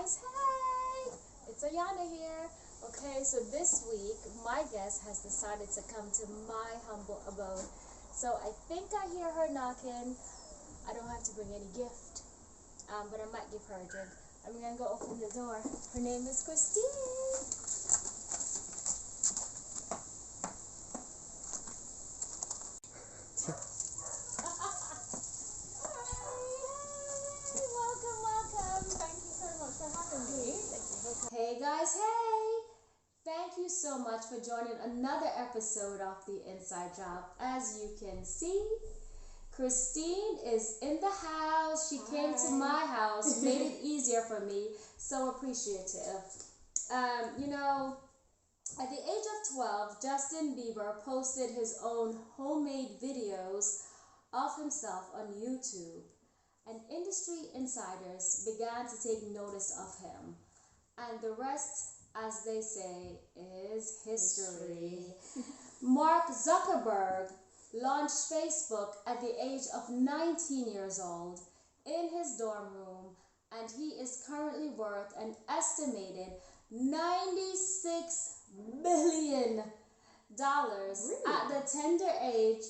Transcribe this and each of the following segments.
guys, hey! It's Ayana here. Okay, so this week my guest has decided to come to my humble abode. So I think I hear her knocking. I don't have to bring any gift, but I might give her a drink. I'm gonna go open the door. Her name is Christine. Welcome. Thank you so much for having me. Hey guys, hey! Thank you so much for joining another episode of The Inside Job. As you can see, Christine is in the house. She came to my house, made it easier for me. So appreciative. At the age of 12, Justin Bieber posted his own homemade videos of himself on YouTube, and industry insiders began to take notice of him. And the rest, as they say, is history. Mark Zuckerberg launched Facebook at the age of 19 years old in his dorm room, and he is currently worth an estimated $96 billion at the tender age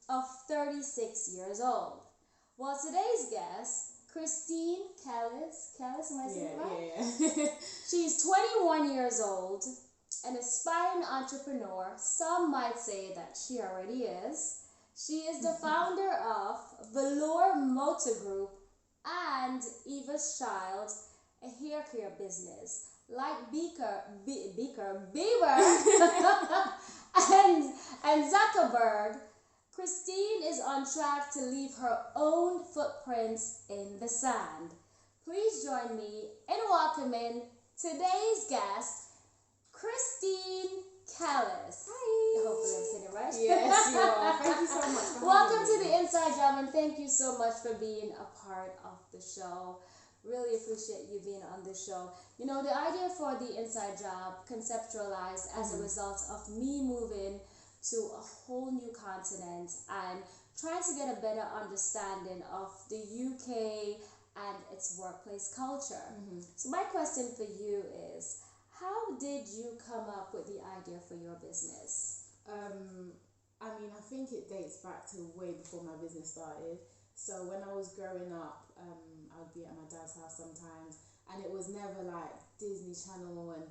of 36 years old. Well, today's guest, Christine Kelis, am I saying it right? Yeah. She's 21 years old, an aspiring entrepreneur. Some might say that she already is. She is the founder of Velour Motor Group and Eva's Child, a hair care business. Like Bieber and Zuckerberg, Christine is on track to leave her own footprints in the sand. Please join me in welcoming today's guest, Christine Kelis. Hi. Hopefully I'm saying it right. Yes, you are. Thank you so much for Welcome having to me. The Inside Job, and thank you so much for being a part of the show. Really appreciate you being on the show. You know, the idea for The Inside Job conceptualized as a result of me moving to a whole new continent and trying to get a better understanding of the UK and its workplace culture. So my question for you is, how did you come up with the idea for your business? I think it dates back to way before my business started. So when I was growing up, I would be at my dad's house sometimes, and it was never like Disney Channel and,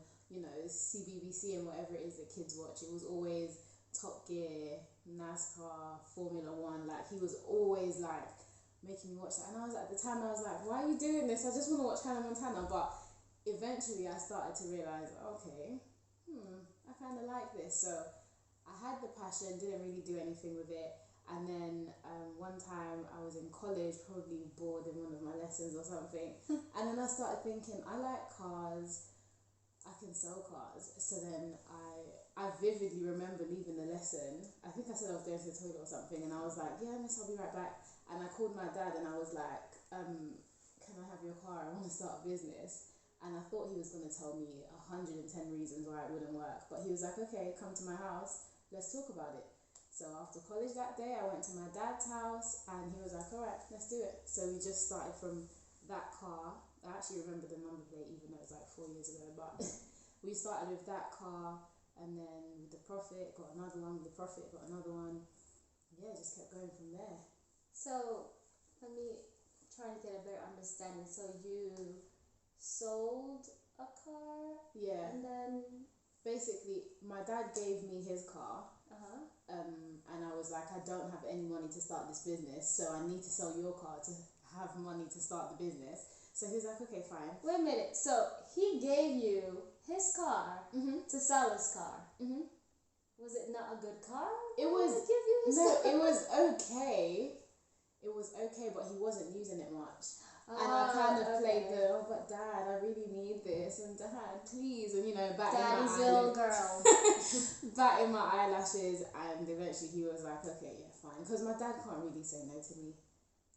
CBBC and whatever it is that kids watch. It was always Top Gear, NASCAR, Formula One. Like, he was always like making me watch that, and at the time I was like, why are you doing this? I just want to watch Hannah Montana. But eventually I started to realize, okay, I kind of like this. So I had the passion, didn't really do anything with it. And then one time I was in college, probably bored in one of my lessons or something, and then I started thinking, I like cars, I can sell cars. So then I vividly remember leaving the lesson. I think I said I was going to the toilet or something, and I was like, yeah, miss, I'll be right back. And I called my dad and I was like, can I have your car? I want to start a business. And I thought he was going to tell me 110 reasons why it wouldn't work. But he was like, okay, come to my house, let's talk about it. So after college that day, I went to my dad's house and he was like, all right, let's do it. So we just started from that car. I actually remember the number plate, even though it was like 4 years ago. But we started with that car, and then with the profit, got another one. With the profit, got another one. Yeah, just kept going from there. So let me try to get a better understanding. So you sold a car? Yeah. And then? Basically, my dad gave me his car. And I was like, I don't have any money to start this business, so I need to sell your car to have money to start the business. So he was like, okay, fine. Wait a minute. So he gave you his car to sell his car. Was it not a good car? It was. To give you his car? It was okay. It was okay, but he wasn't using it much. And I kind of played but Dad, I really need this, and Dad, please, and Daddy's little girl. batting my eyelashes, and eventually he was like, okay, yeah, fine, because my dad can't really say no to me.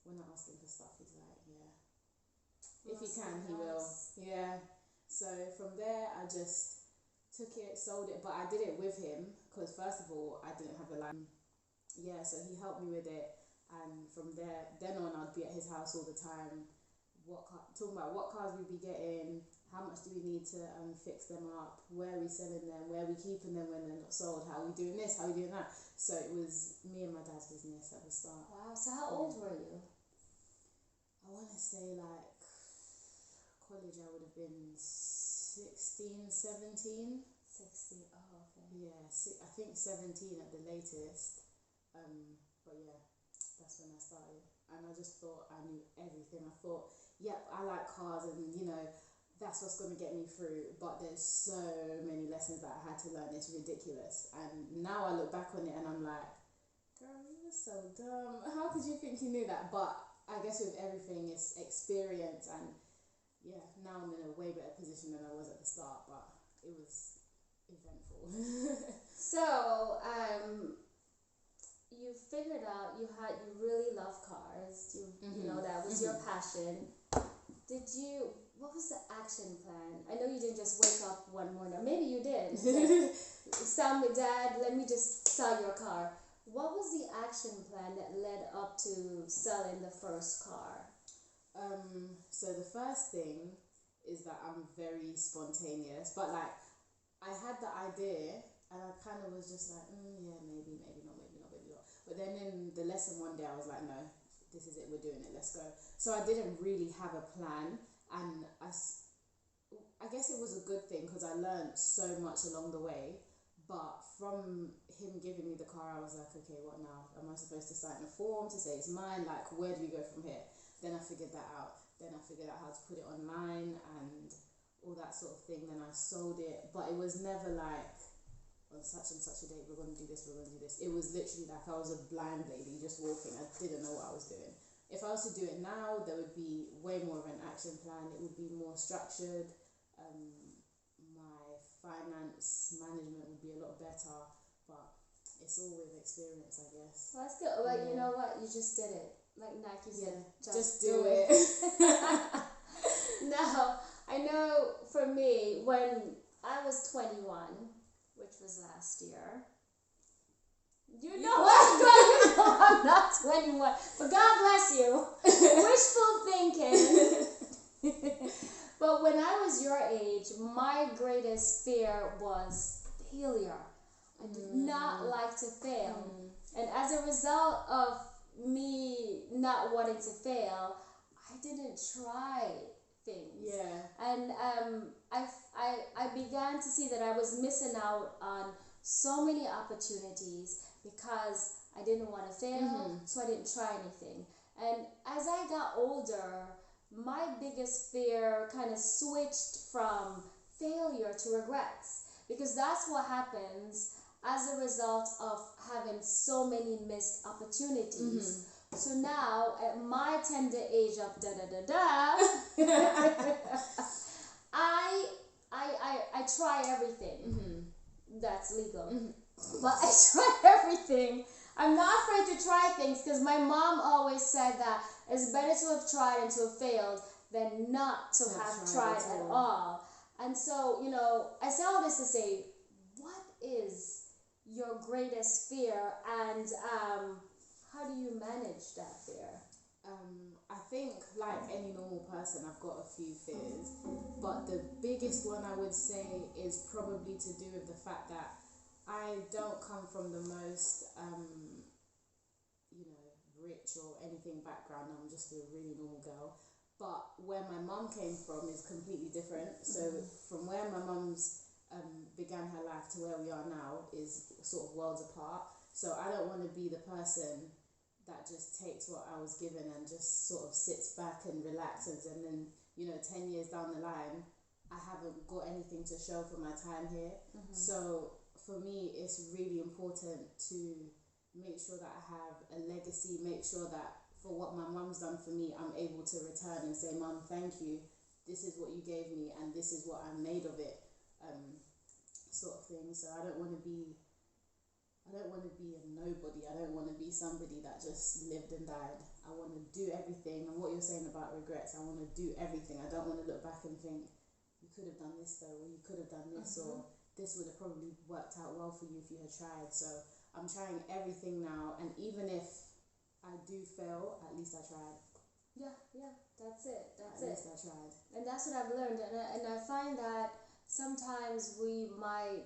When I ask him for stuff, he's like, yeah, if he can, he will. Yeah. So from there, I just took it, sold it, but I did it with him, because first of all, I didn't have a license. Yeah, so he helped me with it, and from then on, I'd be at his house all the time, talking about what cars we'd be getting, how much do we need to fix them up, where are we selling them, where are we keeping them when they're not sold, how are we doing this, how are we doing that. So it was me and my dad's business at the start. Wow. So how old were you? I want to say like college I would have been 16, 17. 60. Oh, okay. Yeah, I think 17 at the latest. But yeah, that's when I started. And I just thought I knew everything. I thought, yep, I like cars and, that's what's going to get me through. But there's so many lessons that I had to learn. It's ridiculous. And now I look back on it and I'm like, girl, you were so dumb. How could you think you knew that? But I guess with everything, it's experience. And yeah, now I'm in a way better position than I was at the start. But it was eventful. So, you figured out you really love cars. That was your passion. What was the action plan? I know you didn't just wake up one morning, or maybe you did. Tell me, Dad, let me just sell your car. What was the action plan that led up to selling the first car? So the first thing is that I'm very spontaneous, but like I had the idea and I kind of was just like, yeah, maybe not. But then in the lesson one day I was like, no, this is it, we're doing it, let's go. So I didn't really have a plan, and I guess it was a good thing because I learned so much along the way. But from him giving me the car, I was like, okay, what now? Am I supposed to sign a form to say it's mine? Like, where do we go from here? Then I figured that out. Then I figured out how to put it online and all that sort of thing. Then I sold it. But it was never like, on such and such a date, we're going to do this, we're going to do this. It was literally like I was a blind lady just walking. I didn't know what I was doing. If I was to do it now, there would be way more of an action plan. It would be more structured. My finance management would be a lot better. But it's all with experience, I guess. Well, that's good. Well, you know what? You just did it. Like Nike said, just do it. Now, I know for me, when I was 21, which was last year. You know what? You know I'm not 21. But God bless you. Wishful thinking. But when I was your age, my greatest fear was failure. I did not like to fail. And as a result of me not wanting to fail, I didn't try things. Yeah. And I began to see that I was missing out on so many opportunities because I didn't want to fail, so I didn't try anything. And as I got older, my biggest fear kind of switched from failure to regrets, because that's what happens as a result of having so many missed opportunities. So now, at my tender age of I try everything that's legal. But I try everything. I'm not afraid to try things because my mom always said that it's better to have tried and to have failed than not to have tried at all. And so, I say all this to say, what is your greatest fear, and how do you manage that fear? I think, like any normal person, I've got a few fears, but the biggest one I would say is probably to do with the fact that I don't come from the most, rich or anything background. I'm just a really normal girl. But where my mum came from is completely different. So from where my mum's began her life to where we are now is sort of worlds apart. So I don't want to be the person that just takes what I was given and just sort of sits back and relaxes, and then 10 years down the line I haven't got anything to show for my time here. So for me it's really important to make sure that I have a legacy, make sure that for what my mum's done for me, I'm able to return and say, Mum, thank you, this is what you gave me and this is what I made of it, sort of thing. So I don't want to be a nobody. I don't want to be somebody that just lived and died. I want to do everything. And what you're saying about regrets, I want to do everything. I don't want to look back and think, you could have done this though, or you could have done this, or this would have probably worked out well for you if you had tried. So I'm trying everything now, and even if I do fail, at least I tried. Yeah, that's it. That's At it. least I tried. And that's what I've learned. And I find that sometimes we might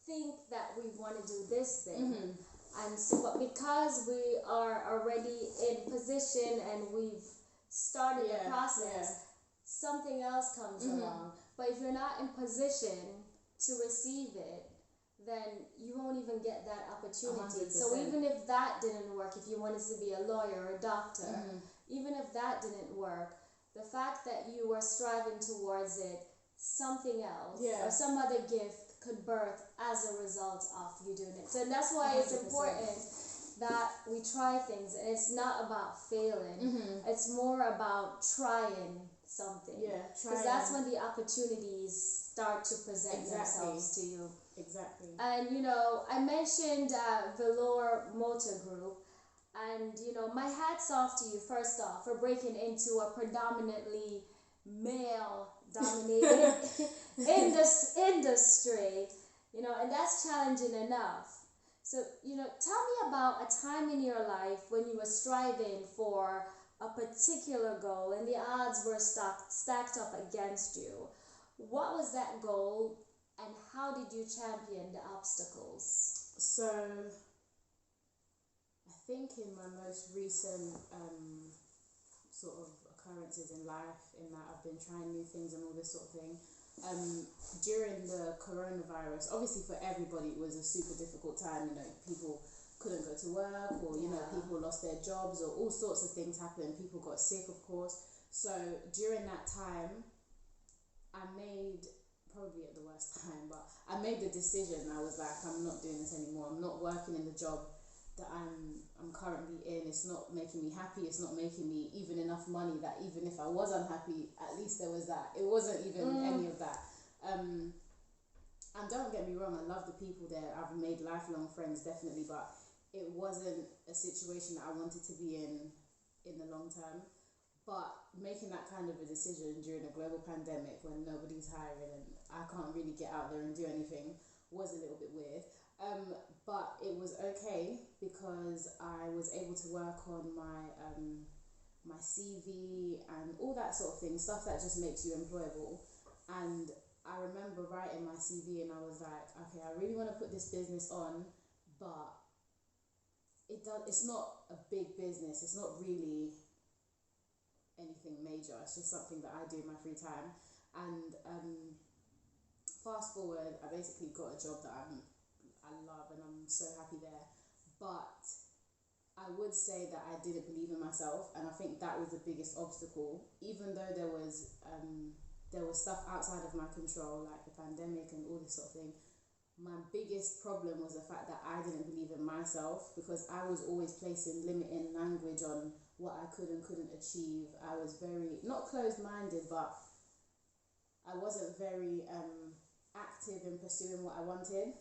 think that we want to do this thing. And so, but because we are already in position and we've started the process, something else comes along. But if you're not in position to receive it, then you won't even get that opportunity. 100%. So even if that didn't work, if you wanted to be a lawyer or a doctor, even if that didn't work, the fact that you were striving towards it, something else or some other gift could birth as a result of you doing it. So that's why 100%. It's important that we try things, and it's not about failing. It's more about trying something. Because that's when the opportunities start to present themselves to you. Exactly. And I mentioned Velour Motor Group, and my hat's off to you first off for breaking into a predominantly male-dominated industry, and that's challenging enough. So, tell me about a time in your life when you were striving for a particular goal and the odds were stacked up against you. What was that goal, and how did you champion the obstacles? So, I think in my most recent sort of occurrences in life, in that I've been trying new things and all this sort of thing, during the coronavirus, obviously for everybody it was a super difficult time. People couldn't go to work, or people lost their jobs, or all sorts of things happened. People got sick, of course. So during that time, I made, probably at the worst time, but I made the decision. I was like, I'm not doing this anymore. I'm not working in the job that I'm currently in. It's not making me happy. It's not making me even enough money that even if I was unhappy, at least there was that. It wasn't even any of that. And don't get me wrong, I love the people there. I've made lifelong friends, definitely, but it wasn't a situation that I wanted to be in the long term. But making that kind of a decision during a global pandemic when nobody's hiring and I can't really get out there and do anything was a little bit weird. But it was okay because I was able to work on my CV and all that sort of thing, stuff that just makes you employable. And I remember writing my CV and I was like, okay, I really want to put this business on, but it's not a big business. It's not really anything major. It's just something that I do in my free time. And fast forward, I basically got a job that I love and I'm so happy there. But I would say that I didn't believe in myself, and I think that was the biggest obstacle. Even though there was stuff outside of my control, like the pandemic and all this sort of thing, my biggest problem was the fact that I didn't believe in myself, because I was always placing limiting language on what I could and couldn't achieve. I was very, not closed-minded, but I wasn't very active in pursuing what I wanted.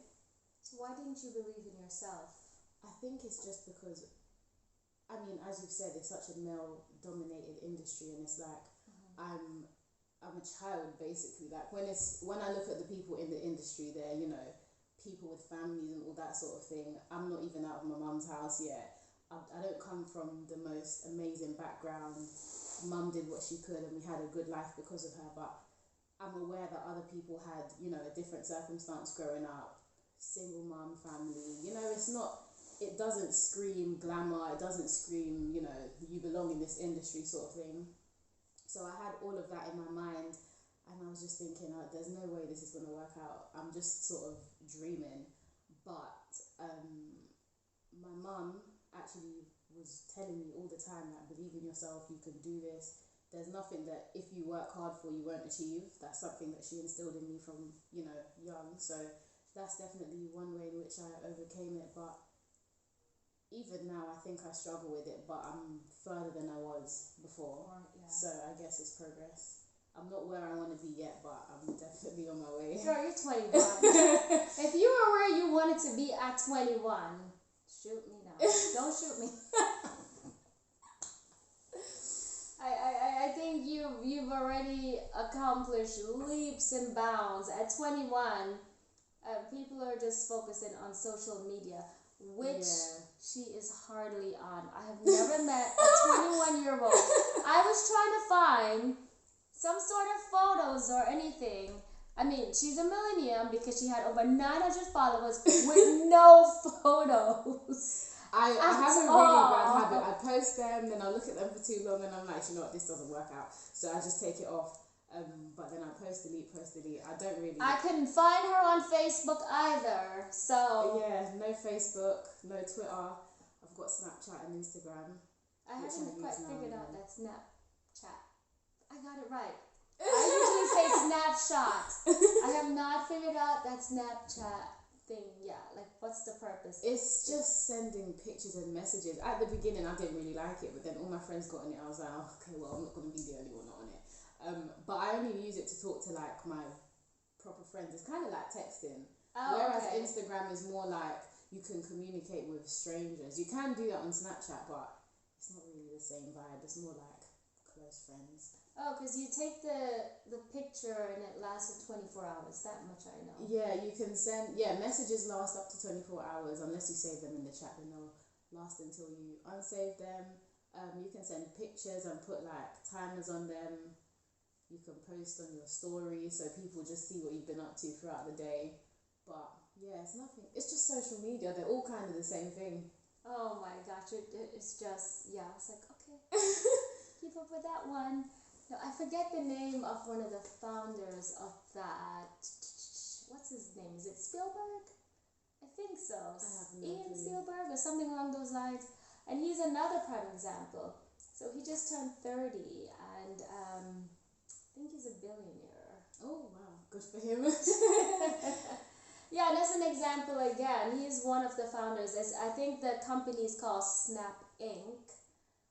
So why didn't you believe in yourself? I think it's just because, I mean, as you've said, it's such a male-dominated industry, and it's like I'm a child, basically. Like when I look at the people in the industry, they're people with families and all that sort of thing. I'm not even out of my mum's house yet. I don't come from the most amazing background. Mum did what she could and we had a good life because of her, but I'm aware that other people had, a different circumstance growing up. Single mum, family, it doesn't scream glamour, it doesn't scream, you belong in this industry sort of thing. So I had all of that in my mind, and I was just thinking, there's no way this is going to work out. I'm just sort of dreaming. But my mum actually was telling me all the time that believe in yourself, you can do this. There's nothing that if you work hard for, you won't achieve. That's something that she instilled in me from, young. So that's definitely one way in which I overcame it. But even now, I think I struggle with it, but I'm further than I was before. So I guess it's progress. I'm not where I want to be yet, but I'm definitely on my way. Girl, you're 21. If you were where you wanted to be at 21, shoot me now. Don't shoot me. I think you've already accomplished leaps and bounds. At 21, people are just focusing on social media. which she is hardly on. I have never met a 21-year-old. I was trying to find some sort of photos or anything. I mean, she's a millennium because she had over 900 followers with no photos. I have a really bad habit. I post them, then I look at them for too long, and I'm like, you know what, this doesn't work out. So I just take it off. But then I post, delete. I don't really. I couldn't find her on Facebook either. So yeah, no Facebook, no Twitter. I've got Snapchat and Instagram. I haven't quite figured out that Snapchat. I got it right. I usually say Snapshot. I have not figured out that Snapchat thing. Yeah, like what's the purpose? It's just sending pictures and messages. At the beginning, I didn't really like it, but then all my friends got on it. I was like, oh, okay, well, I'm not going to be the only one on it. But I only use it to talk to like my proper friends. It's kind of like texting. Whereas Instagram is more like you can communicate with strangers. You can do that on Snapchat, but it's not really the same vibe. It's more like close friends. Oh, because you take the picture and it lasts for 24 hours. That much I know. Yeah, you can send. Yeah, messages last up to 24 hours unless you save them in the chat. Then they'll last until you unsave them. You can send pictures and put like timers on them. You can post on your story so people just see what you've been up to throughout the day. But yeah, it's nothing. It's just social media. They're all kind of the same thing. Oh my gosh, it's just, yeah, it's like, okay, keep up with that one. No, I forget the name of one of the founders of that. What's his name? Is it Spielberg? I think so. I have no Ian clue. Spielberg or something along those lines. And he's another prime example. So he just turned 30 and I think he's a billionaire. Oh wow, good for him. Yeah, and as an example again, he's one of the founders. I think the company is called Snap Inc.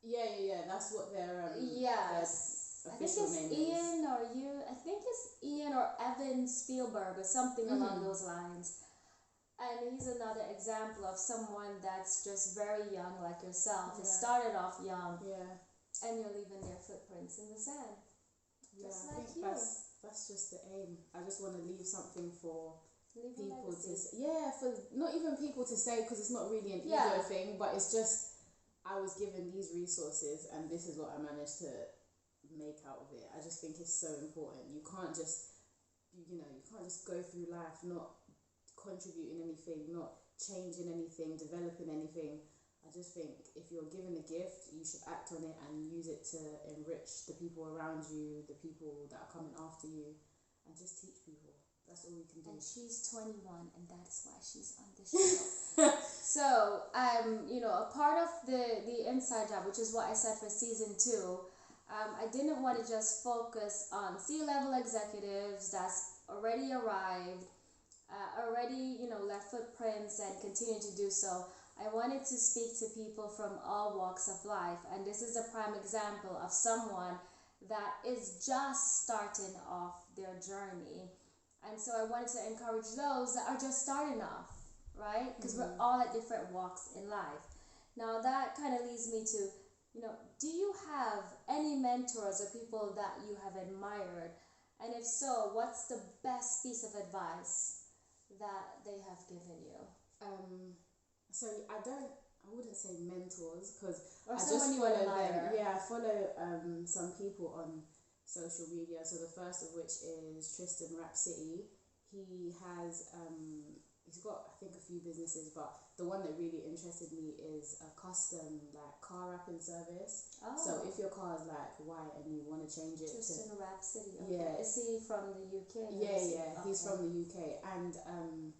Yeah. That's what their yes. their I think official it's name Ian is. I think it's Ian or Evan Spielberg or something along those lines. And he's another example of someone that's just very young like yourself. He started off young. Yeah. And you're leaving their footprints in the sand. Yeah, Just I like think you. that's just the aim. I just want to leave something for Leave a people legacy. for not even people to say, because it's not really an Yeah. ego thing, but it's just I was given these resources and this is what I managed to make out of it. I just think it's so important. You can't just go through life not contributing anything, not changing anything, developing anything. I just think if you're given a gift, you should act on it and use it to enrich the people around you, the people that are coming after you, and just teach people. That's all we can do. And she's 21, and that's why she's on the show. So, a part of the inside job, which is what I said for season 2, I didn't want to just focus on C-level executives that's already arrived, already, left footprints and continue to do so. I wanted to speak to people from all walks of life, and this is a prime example of someone that is just starting off their journey. And so I wanted to encourage those that are just starting off, right? Because we're all at different walks in life. Now that kind of leads me to, do you have any mentors or people that you have admired? And if so, what's the best piece of advice that they have given you? So I wouldn't say mentors, because I just someone you follow admire. them. Yeah, I follow some people on social media. So the first of which is Tristan Rapsity. He has he's got I think a few businesses, but the one that really interested me is a custom like car wrapping service. Oh. So if your car is like white and you want to change it Tristan Rapsity. Okay. Yeah. Is he from the UK? Yeah, he's Okay. from the UK, and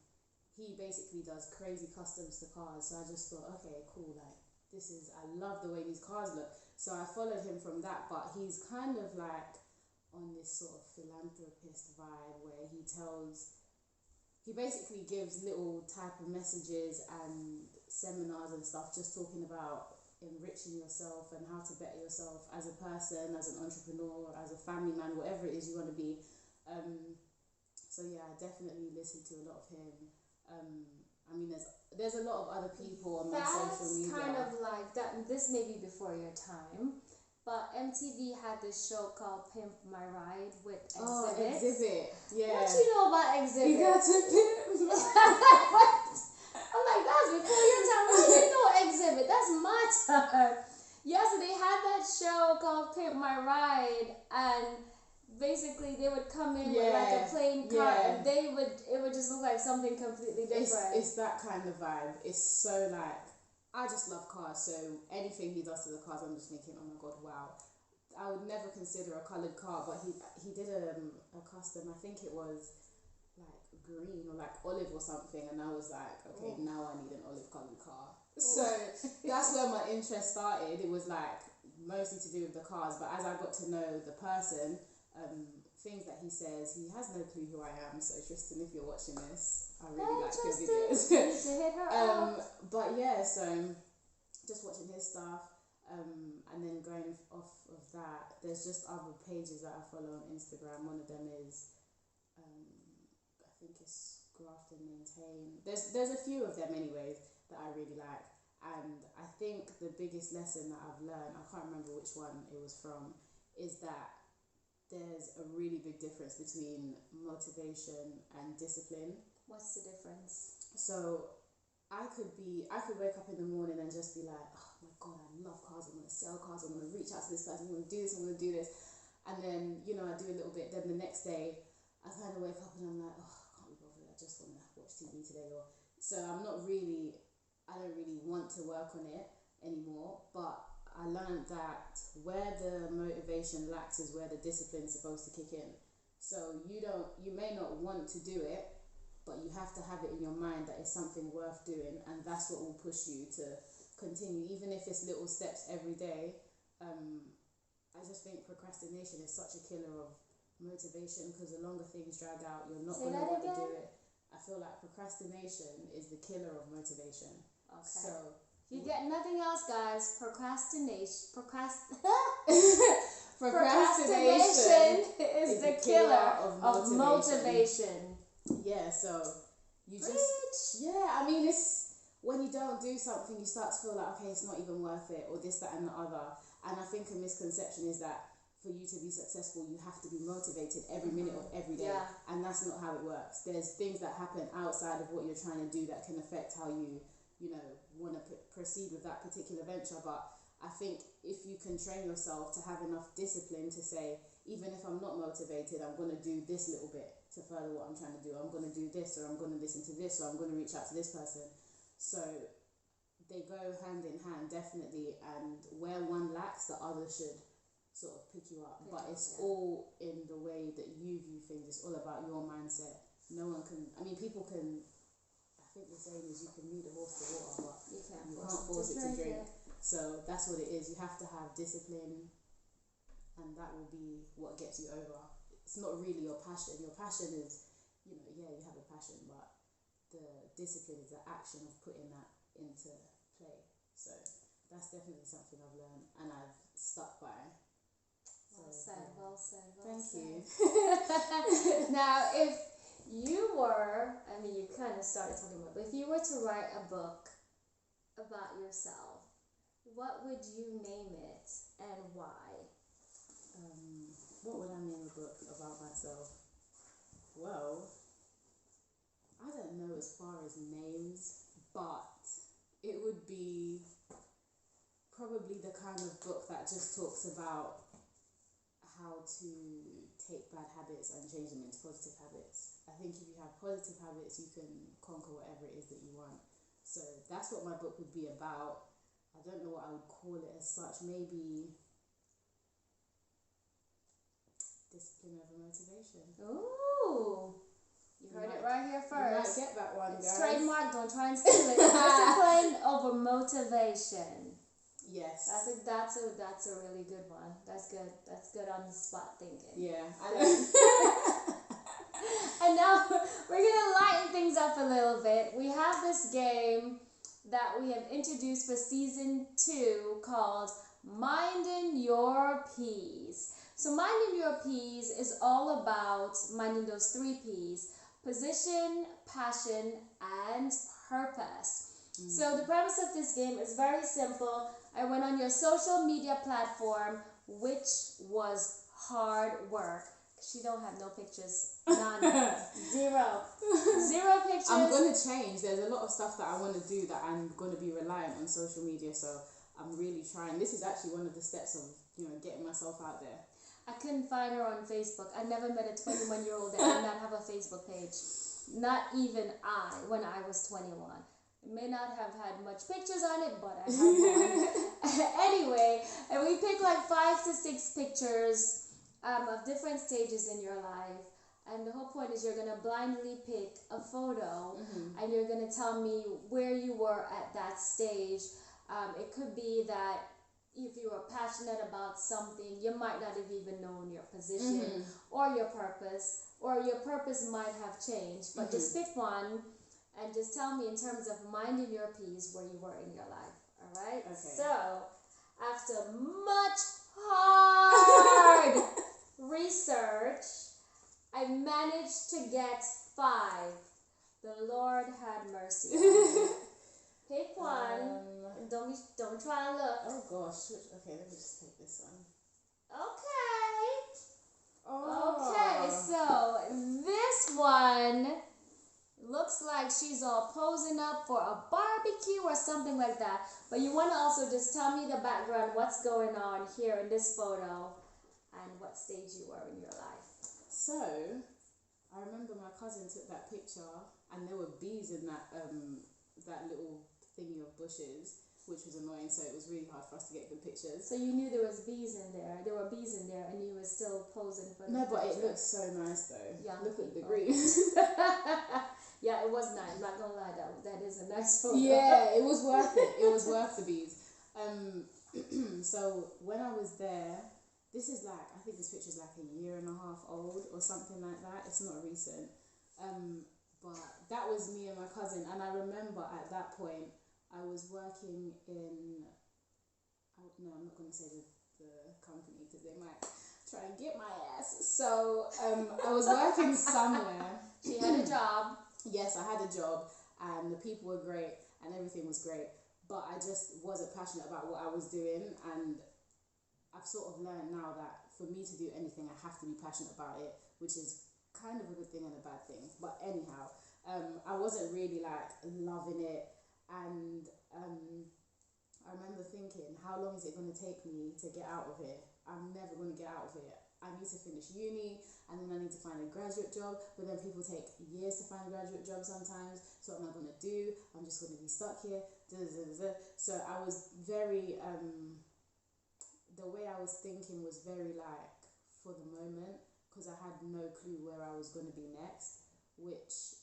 he basically does crazy customs to cars. So I just thought, okay, cool, like I love the way these cars look. So I followed him from that, but he's kind of like on this sort of philanthropist vibe where he basically gives little type of messages and seminars and stuff, just talking about enriching yourself and how to better yourself as a person, as an entrepreneur, as a family man, whatever it is you want to be. So yeah, I definitely listen to a lot of him. There's a lot of other people on my social media. That's kind of like that. This may be before your time, but MTV had this show called Pimp My Ride with Exhibit. Oh, Exhibit. Yeah. What you know about Exhibit? You got to pimp. I'm like, that's before your time. Yeah, so they had that show called Pimp My Ride, and basically they would come in with like a plain car, and it would just look like something completely different. It's that kind of vibe. It's so like, I just love cars, so anything he does to the cars, I'm just thinking, oh my god, wow. I would never consider a coloured car, but he did a custom, I think it was like green or like olive or something, and I was like, okay, now I need an olive coloured car. So that's where my interest started. It was like mostly to do with the cars, but as I got to know the person, things that he says, he has no clue who I am. So Tristan, if you're watching this, I really like your videos. You need to hit her up. But yeah, so just watching his stuff. And then going off of that, there's just other pages that I follow on Instagram. One of them is, I think it's Graft and Maintain. There's a few of them anyways that I really like. And I think the biggest lesson that I've learned, I can't remember which one it was from, is that there's a really big difference between motivation and discipline. What's the difference? So I could wake up in the morning and just be like, oh my god, I love cars, I'm going to sell cars, I'm going to reach out to this person, I'm going to do this, I'm going to do this. And then, I do a little bit, then the next day, I kind of wake up and I'm like, oh, I can't be bothered, I just want to watch TV today. So I don't really want to work on it anymore, but I learned that where the motivation lacks is where the discipline is supposed to kick in. So you may not want to do it, but you have to have it in your mind that it's something worth doing, and that's what will push you to continue, even if it's little steps every day. I just think procrastination is such a killer of motivation, because the longer things drag out, you're not going to want to do it. I feel like procrastination is the killer of motivation. Okay. So if you get nothing else, guys, procrastination is the killer of motivation. Yeah, so I mean, it's when you don't do something, you start to feel like, okay, it's not even worth it, or this, that, and the other. And I think a misconception is that for you to be successful, you have to be motivated every minute of every day. Yeah. And that's not how it works. There's things that happen outside of what you're trying to do that can affect how you want to proceed with that particular venture. But I think if you can train yourself to have enough discipline to say, even if I'm not motivated, I'm going to do this little bit to further what I'm trying to do. I'm going to do this, or I'm going to listen to this, or I'm going to reach out to this person. So they go hand in hand, definitely. And where one lacks, the other should sort of pick you up. But it's all in the way that you view things. It's all about your mindset. No one can, people can, I think the saying is, you can lead a horse to water, but you can't force it to drink. So that's what it is. You have to have discipline, and that will be what gets you over. It's not really your passion. Your passion is, you have a passion, but the discipline is the action of putting that into play. So that's definitely something I've learned and I've stuck by. Well said. Thank you. Now, if you were, you kind of started talking about, but if you were to write a book about yourself, what would you name it and why? What would I name a book about myself? Well, I don't know as far as names, but it would be probably the kind of book that just talks about how to take bad habits and change them into positive habits. I think if you have positive habits, you can conquer whatever it is that you want. So that's what my book would be about. I don't know what I would call it as such. Maybe discipline over motivation. Ooh. You heard it right here first. You might get that one, it's guys. Trademark, don't try and steal it. Discipline over motivation. Yes. That's a really good one. That's good. That's good on the spot thinking. Yeah. And now we're gonna lighten things up a little bit. We have this game that we have introduced for season 2 called Minding Your P's. So minding your P's is all about minding those 3 P's: position, passion, and purpose. So the premise of this game is very simple. I went on your social media platform, which was hard work. She don't have no pictures. None. Zero pictures. I'm going to change. There's a lot of stuff that I want to do that I'm going to be reliant on social media. So I'm really trying. This is actually one of the steps of, getting myself out there. I couldn't find her on Facebook. I never met a 21-year-old that did not have a Facebook page. Not even I, when I was 21. It may not have had much pictures on it, but I had one. Anyway, and we pick like 5 to 6 pictures of different stages in your life. And the whole point is you're going to blindly pick a photo and you're going to tell me where you were at that stage. It could be that if you were passionate about something, you might not have even known your position or your purpose might have changed. But just pick one and just tell me in terms of minding your peace where you were in your life. All right? Okay. So, after much hard research, I managed to get 5. The Lord had mercy on me. Pick one. Don't try and look. Oh gosh. Okay, let me just take this one. Okay. Oh. Okay, so this one looks like she's all posing up for a barbecue or something like that. But you want to also just tell me the background, what's going on here in this photo, and what stage you were in your life. So, I remember my cousin took that picture, and there were bees in that that little thingy of bushes, which was annoying, so it was really hard for us to get good pictures. So you knew there was bees in there. There were bees in there, and you were still posing for the No, but picture. it looks so nice though. Yeah, look at the people. green. Yeah, it was nice. I'm not gonna lie, that is a nice photo. Yeah, it was worth it. It was worth the bees. So when I was there, this is like, I think this picture is like a year and a half old or something like that. It's not recent. But that was me and my cousin, and I remember at that point I was working in. No, I'm not going to say the company because they might try and get my ass. So I was working somewhere. She had a job. Yes, I had a job, and the people were great, and everything was great. But I just wasn't passionate about what I was doing, and I've sort of learned now that for me to do anything, I have to be passionate about it, which is kind of a good thing and a bad thing. But anyhow, I wasn't really like loving it, and I remember thinking, how long is it going to take me to get out of here? I'm never going to get out of here. I need to finish uni, and then I need to find a graduate job, but then people take years to find a graduate job sometimes. So what am I going to do? I'm just going to be stuck here. So I was very, the way I was thinking was very like for the moment, because I had no clue where I was going to be next, which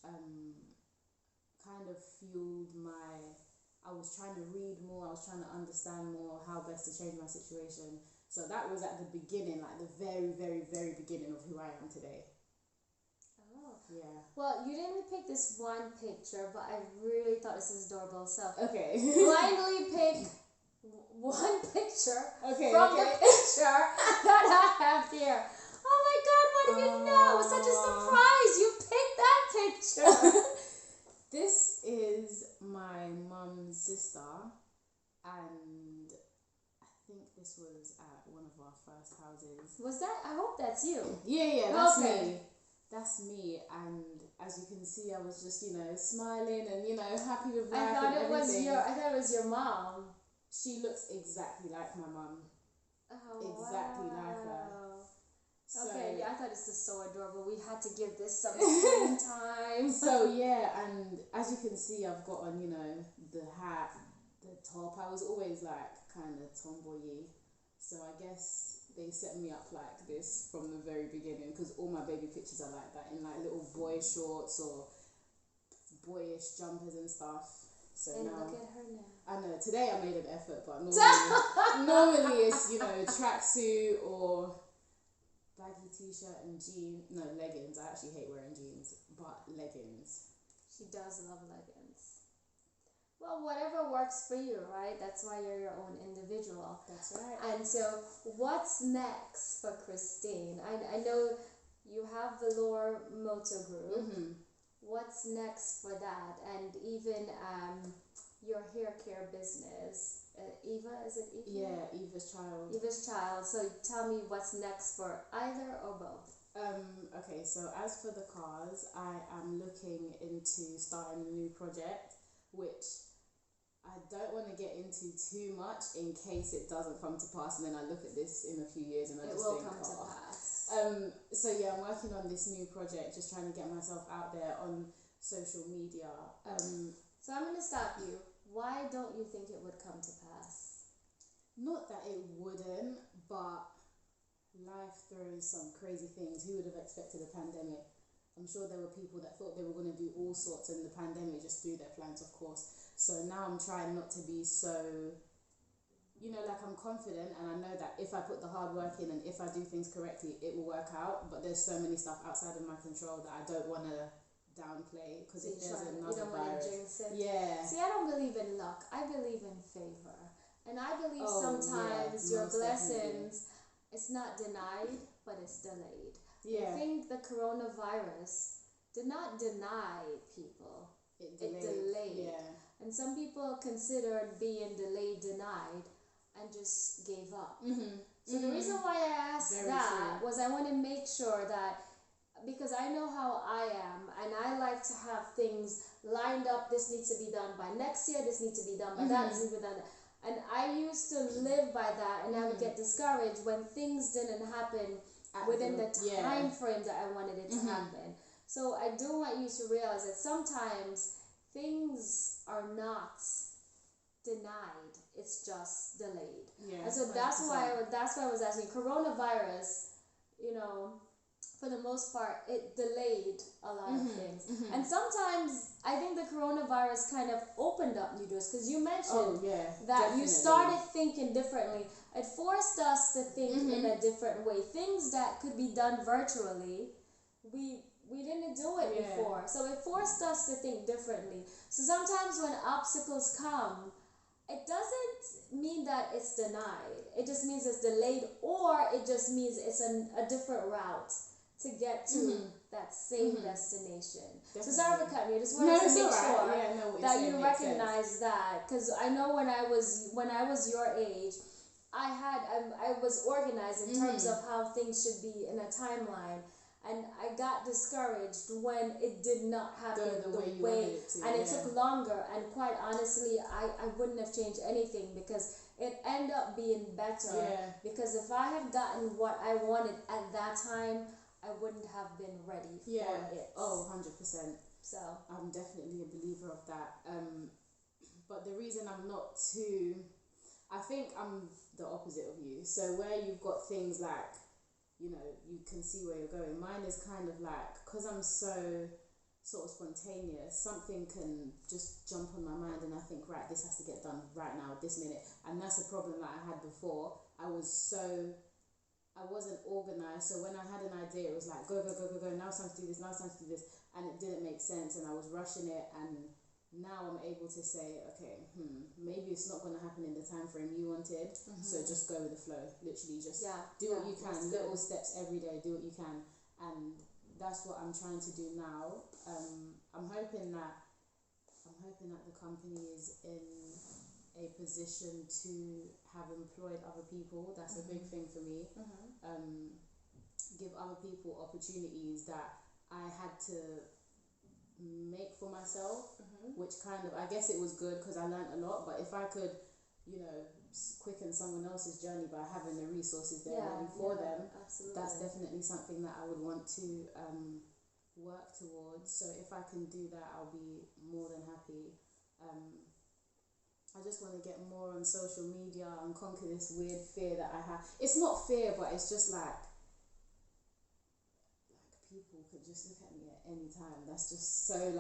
kind of fueled I was trying to read more, I was trying to understand more how best to change my situation. So that was at the beginning, like the very, very, very beginning of who I am today. Oh. Yeah. Well, you didn't pick this one picture, but I really thought this was adorable. So Okay. blindly pick one picture Okay. from the picture that I have here. Oh my God, what do you know? It was such a surprise. You picked that picture. This is my mum's sister, and I think this was at one of our first houses. Was that? I hope that's you. Yeah, that's Okay. me. That's me, and as you can see, I was just, smiling and, happy with life. I thought and it was everything. it was your mom. She looks exactly like my mum. Oh, Exactly like her. So, Okay, yeah, I thought this was so adorable. We had to give this some screen time. So yeah, and as you can see, I've got on, the hat, the top. I was always like kind of tomboy-y. So I guess they set me up like this from the very beginning, because all my baby pictures are like that, in like little boy shorts or boyish jumpers and stuff. So And now, look at her now. I know today I made an effort, but normally it's tracksuit or baggy t-shirt and leggings. I actually hate wearing jeans, but leggings. She does love leggings. Well, whatever works for you, right? That's why you're your own individual. That's right. And so, what's next for Christine? I know you have the Lore Moto Group. Mm-hmm. What's next for that? And even your hair care business. Eva, is it Eva? Yeah, Eva's Child. Eva's Child. So tell me what's next for either or both. Okay, so as for the cars, I am looking into starting a new project, which I don't want to get into too much in case it doesn't come to pass, and then I look at this in a few years and I It just will think, come to oh. pass. So yeah, I'm working on this new project, just trying to get myself out there on social media. So I'm going to stop you. Why don't you think it would come to pass? Not that it wouldn't, but life throws some crazy things. Who would have expected a pandemic? I'm sure there were people that thought they were going to do all sorts, and the pandemic just threw their plans, of course. So now I'm trying not to be so, like I'm confident, and I know that if I put the hard work in and if I do things correctly, it will work out. But there's so many stuff outside of my control that I don't want to downplay, because if there's another virus, yeah. See, I don't believe in luck. I believe in favor, and I believe sometimes your blessings, it's not denied, but it's delayed. I think the coronavirus did not deny people. It delayed. Yeah. And some people considered being delayed denied and just gave up. So the reason why I asked was I want to make sure that, because I know how I am, and I like to have things lined up. This needs to be done by next year. This needs to be done by that. This needs to be done. And I used to live by that, and I would get discouraged when things didn't happen within the time frame that I wanted it to happen. So I do want you to realize that sometimes things are not denied, it's just delayed. And so that's why I was asking. Coronavirus, for the most part, it delayed a lot of things. And sometimes I think the coronavirus kind of opened up new doors, because you mentioned that you started thinking differently. It forced us to think in a different way. Things that could be done virtually, we didn't do it before. So it forced us to think differently. So sometimes when obstacles come, it doesn't mean that it's denied. It just means it's delayed, or it just means it's a different route to get to that same destination. Definitely. So sorry for cutting you. I just wanted to make sure that you recognize that, because I know when I was your age, I was organized in terms of how things should be in a timeline. And I got discouraged when it did not happen the way you wanted it to, and it took longer. And quite honestly, I wouldn't have changed anything, because it ended up being better. Because if I had gotten what I wanted at that time, I wouldn't have been ready for it. Oh, 100%. So I'm definitely a believer of that. But the reason I'm not too, I think I'm the opposite of you. So where you've got things like, you can see where you're going. Mine is kind of like, because I'm so sort of spontaneous, something can just jump on my mind and I think, right, this has to get done right now, this minute. And that's a problem that I had before. I wasn't organized. So when I had an idea, it was like, go, now it's time to do this, and it didn't make sense, and I was rushing it. And now I'm able to say, okay, maybe it's not going to happen in the time frame you wanted, so just go with the flow. Literally, just do what you can, little steps every day, do what you can. And that's what I'm trying to do now. I'm hoping that the company is in a position to have employed other people. That's a big thing for me. Give other people opportunities that I had to make for myself, which kind of, I guess it was good because I learned a lot. But if I could, quicken someone else's journey by having the resources there ready for them, that's definitely something that I would want to work towards. So if I can do that, I'll be more than happy. I just want to get more on social media and conquer this weird fear that I have. It's not fear, but it's just like people could just look at me at any time. That's just so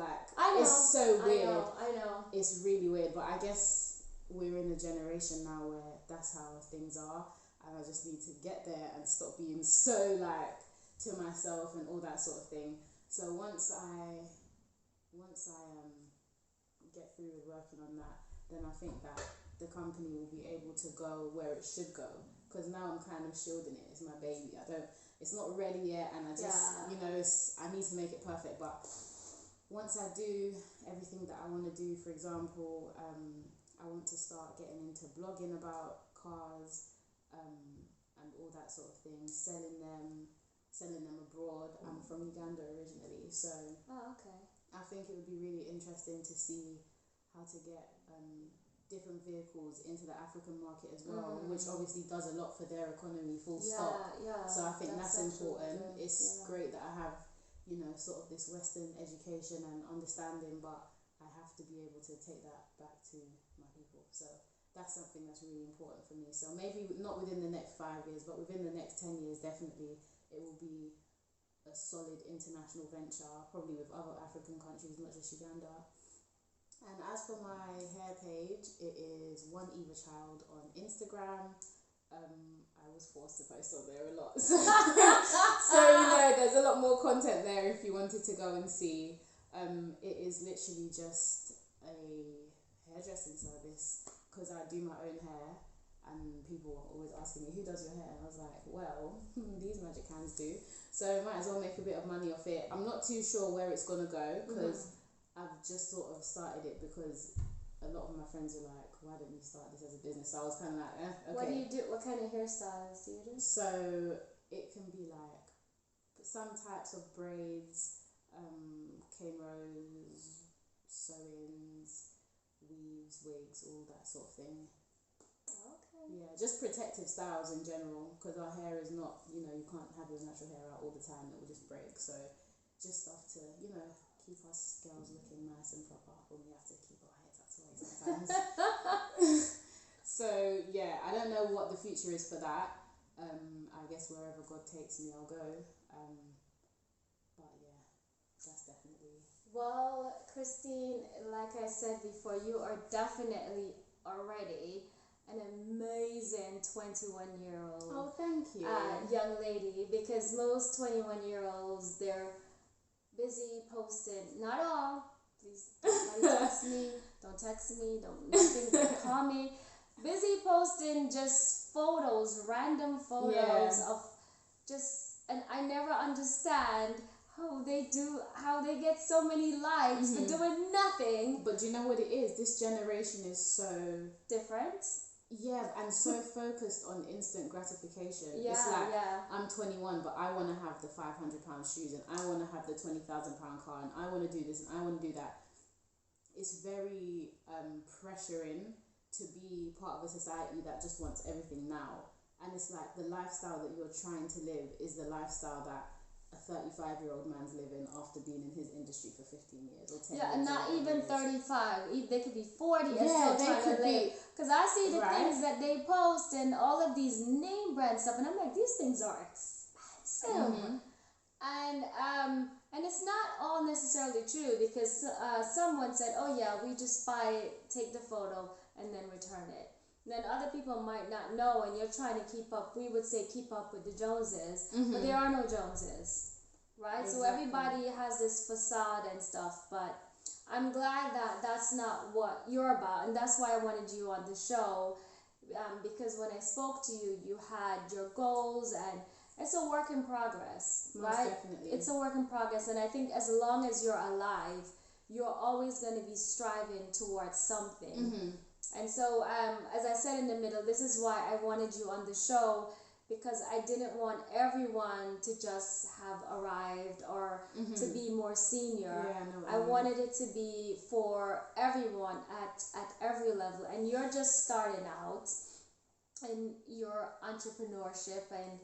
it's so weird. I know. It's really weird, but I guess we're in a generation now where that's how things are, and I just need to get there and stop being so to myself and all that sort of thing. So once I get through with working on that, then I think that the company will be able to go where it should go. Because now I'm kind of shielding it. It's my baby. It's not ready yet, and I just I need to make it perfect. But once I do everything that I want to do, for example, I want to start getting into blogging about cars, and all that sort of thing, selling them abroad. I'm from Uganda originally, so okay. I think it would be really interesting to see how to get different vehicles into the African market as well, which obviously does a lot for their economy, full stop. Yeah. So I think that's important. True. It's great that I have, you know, sort of this Western education and understanding, but I have to be able to take that back to my people. So that's something that's really important for me. So maybe not within the next 5 years, but within the next 10 years, definitely it will be a solid international venture, probably with other African countries, not just Uganda. And as for my hair page, it is One Eva Child on Instagram. I was forced to post on there a lot. So, you know, there's a lot more content there if you wanted to go and see. It is literally just a hairdressing service because I do my own hair and people are always asking me, who does your hair? And I was like, well, these magic hands do. So might as well make a bit of money off it. I'm not too sure where it's going to go because I've just sort of started it because a lot of my friends are like, why don't you start this as a business? So I was kind of like, okay. What do you do? What kind of hairstyles do you do? So it can be like some types of braids, cane rows, sew-ins, weaves, wigs, all that sort of thing. Okay. Yeah, just protective styles in general because our hair is not, you know, you can't have your natural hair out all the time, it will just break. So just stuff to, you know, keep us girls looking nice and proper when we have to keep our hair tucked away sometimes. So yeah, I don't know what the future is for that. I guess wherever God takes me, I'll go. But yeah, that's definitely. Well, Christine, like I said before, you are definitely already an amazing 21-year-old. Oh, thank you. Young lady, because most 21-year-olds, they're busy posting. Not all. Please, don't text me. Don't text me. Don't call me. Busy posting just photos, random photos of just, and I never understand how they get so many likes for doing nothing. But do you know what it is? This generation is so different. Yeah, and so focused on instant gratification. Yeah, it's like, I'm 21, but I want to have the £500 shoes, and I want to have the £20,000 car, and I want to do this, and I want to do that. It's very pressuring to be part of a society that just wants everything now. And it's like the lifestyle that you're trying to live is the lifestyle that a 35-year-old man's living after being in his industry for 15 years or 10 years. Yeah, and not even 35. They could be 40 and still trying to live. Because I see the things that they post and all of these name brand stuff, and I'm like, these things are expensive. And it's not all necessarily true because someone said, oh yeah, we just take the photo and then return it. And then other people might not know, and you're trying to keep up. We would say keep up with the Joneses, but there are no Joneses, right? Exactly. So everybody has this facade and stuff, but I'm glad that that's not what you're about, and that's why I wanted you on the show, because when I spoke to you, you had your goals, and it's a work in progress, right? Most definitely. It's a work in progress, and I think as long as you're alive, you're always going to be striving towards something. And so, as I said in the middle, this is why I wanted you on the show, because I didn't want everyone to just have arrived or to be more senior. Yeah, I wanted it to be for everyone at every level. And you're just starting out in your entrepreneurship, and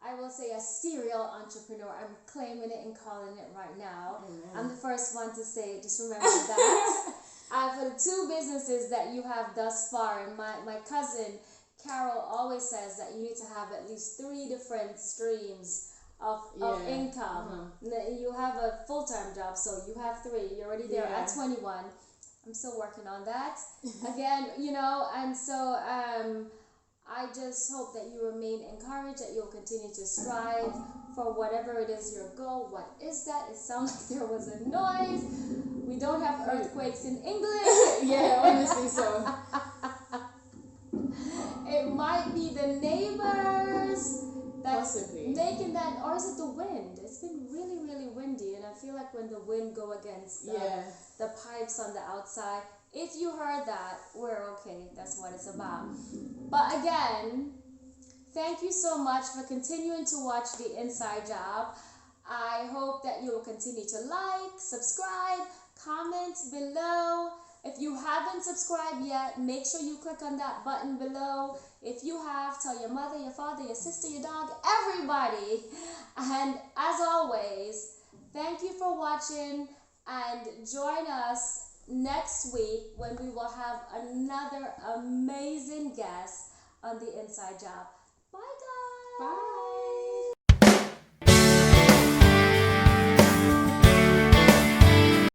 I will say a serial entrepreneur. I'm claiming it and calling it right now. Amen. I'm the first one to say it. Just remember that. For the 2 businesses that you have thus far, and my cousin Carol always says that you need to have at least 3 different streams of income. You have a full-time job, so you have 3. You're already there at 21. I'm still working on that. Again, and so I just hope that you remain encouraged, that you'll continue to strive for whatever it is your goal. What is that? It sounds like there was a noise. We don't have earthquakes in England. Yeah, honestly, so. It might be the neighbors that's possibly making that, or is it the wind? It's been really, really windy, and I feel like when the wind go against the pipes on the outside, if you heard that, we're okay. That's what it's about. But again, thank you so much for continuing to watch The Inside Job. I hope that you will continue to like, subscribe, comment below. If you haven't subscribed yet, make sure you click on that button below. If you have, tell your mother, your father, your sister, your dog, everybody. And as always, thank you for watching, and join us next week when we will have another amazing guest on the Inside Job. Bye, guys. Bye.